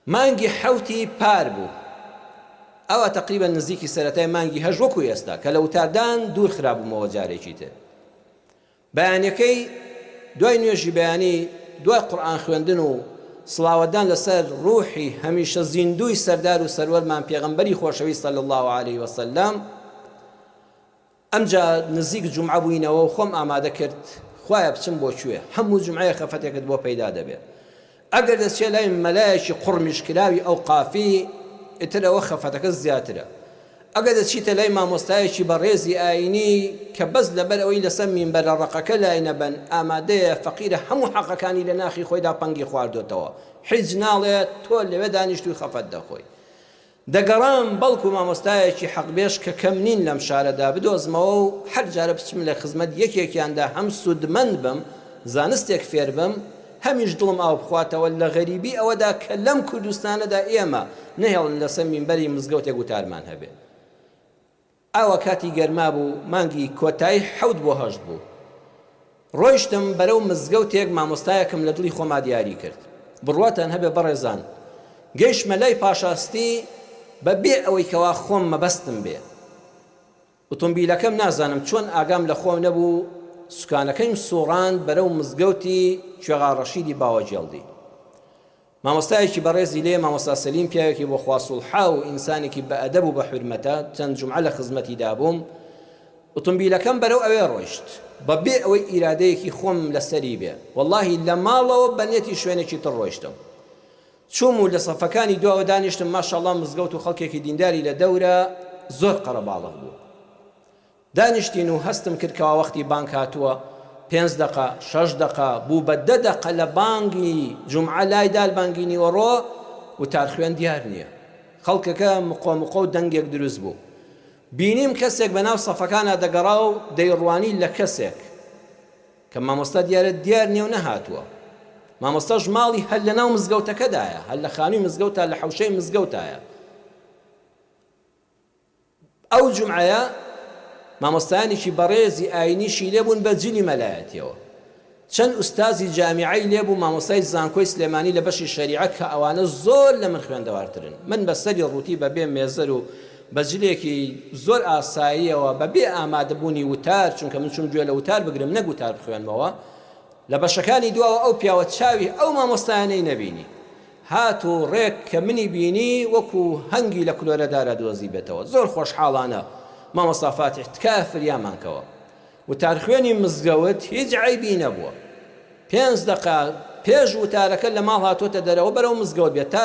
مانگی حوتی پار بوو ئەوە تقریبا نزیکی سەرەتای مانگی هەژ وەکو ئێستا کە لە وتاردان دوور خراببوومەوە جارێکی تر. بەیانەکەی دوای نوێژی بەیانی دوای قورئان خوێندن و سڵاوەتدان لەسەر ڕوحی هەمیشە زیندوی سەردار و سەروەرمان پێغەمبەری خۆشەویست صلی الله عليه وسلم ئەمجا نزیک جومعە بووینەوە و خۆم ئامادە کرد خوایە بچم بۆ کوێ هەموو جومعەیە خەفەتێکت بۆ پەیدا دەبێت ئەگەر دەچێت لای مەلایەکی قوڕمیشکراوی ئەو قافی ئیتر ئەوە خەفەتەکە زیاترە. ئەگەر دەچیتە لای مامۆستایەکی بەڕێزی ئاینی کە بەس لەبەر ئەوەی لەسەر مینبەرە ڕقەکە لای نەبەن ئامادەیە فەقیرە هەموو حەقەکانی لە ناخی خۆیدا پەنگی خواردوێتەوە حیج ناڵێت تۆ لەوێ دانیشتووی خەفەت دەخۆی. دەگەڕام بەڵکو مامۆستایەکی حەقبێش کە کەم نین لەم شارەدا بدۆزمەوە و هەر جارە بچم لە خزمەت یەکێکیاندا هەم سوودمەند بم زانستێک فێر بم هەمیش دڵم ئاو بخواتەوە لە غەریبی ئەوەدا کە لەم کوردستانەدا ئێمە نەهێڵن لەسەر مینبەری مزگەوتێک وتارمان هەبێ. ئاوا کاتی گەرما بوو مانگی کۆتایی 7 بۆ 8 بوو. ڕۆیشتم بەرەو مزگەوتێک مامۆستایەکم لە دڵی خۆما دیاری کرد. بڕواتان هەبێ بەڕێزان گەیشتمە لای پاشاستی بەبێ ئەوەی کەوا خۆم مەبەستم بێ. ئۆتۆمبیلەکەم نازانم چۆن ئاگام لە خۆم نەبوو سوکانەکەیم سوڕاند بەرەو مزگەوتی کوێغا ڕەشیدی باوەجێڵدی. مامۆستایەکی بەڕێزی لێ مامۆستا سەلیم پیاوێکی بۆ خوا سوڵحا و ئینسانێکی بەئەدەب و بە حورمەتە چەند جومعە لە خزمەتی دابووم. ئۆتۆمبیلەکەم بەرەو ئەوێ ڕۆیشت بەبێ ئەوەی ئیرادەیەکی خۆم لەسەری بێ. وەڵڵاهی لە ماڵەوە بەنیەتی شوێنێکی تر ڕۆیشتم. چوم و لە سەفەکانی دووەوە دانیشتم ماشەڵڵا مزگەوت و خەڵکێکی دینداری لە دەورە زۆر قەرەباڵغ بوو. دانیشتین و هەستم کرد کەوا وەختی بانگ هاتووە 5 دقە 6 دقە بوو بە 10 دقە لە بانگی جومعە لای دال بانگی نیوەڕۆ وتار خوێن دیار نییە. خەڵکەکە مقۆ و دەنگێک دروست بوو. بینیم کەسێک بەناو سەفەکانە دەگەڕا و دەیڕوانی لە کەسێک کە مامۆستا دیارە دیار نییە و نەهاتووە. مامۆستاش ماڵی هەر لە ناو مزگەوتەکەدایە هەر لە خانووی مزگەوتە لە حەوشەی مزگەوتایە. ئەو جومعەیە مامۆستایانێکی بەڕێزی ئاینیشی لێبوون بە جلی مەلایەتیەوە. چەند ئوستازی جامیعەی لێبوو مامۆستای زانکۆی سلێمانی لە بەشی شەریعەت کە ئەوانە زۆر لە من خوێندەوارترن. من بەسەری ڕووتی بەبێ مێزەر و بەجلێکی زۆر ئاساییەوە بەبێ ئامادەبوونی وتار چونکە من چون گوێ لە وتار بگرم نەک وتار بخوێنمەوە لە بەشەکانی دواوە ئەو پیاوە چاوی ئەو مامۆستایانەی نەبینی. هات و ڕێک کە منی بینی وەکو هەنگی لە کلۆرەدارە دۆزی بێتەوە. زۆر خۆشحاڵانە مامۆستا فاتح تکایە فریامانکەوە. وتار خوێنی مزگەوت هیچ عیبی نەبووە. 5 دقە پێش وتارەکە لە ماڵ هاتوۆتە دەرەوە بەرەو مزگەوت بێت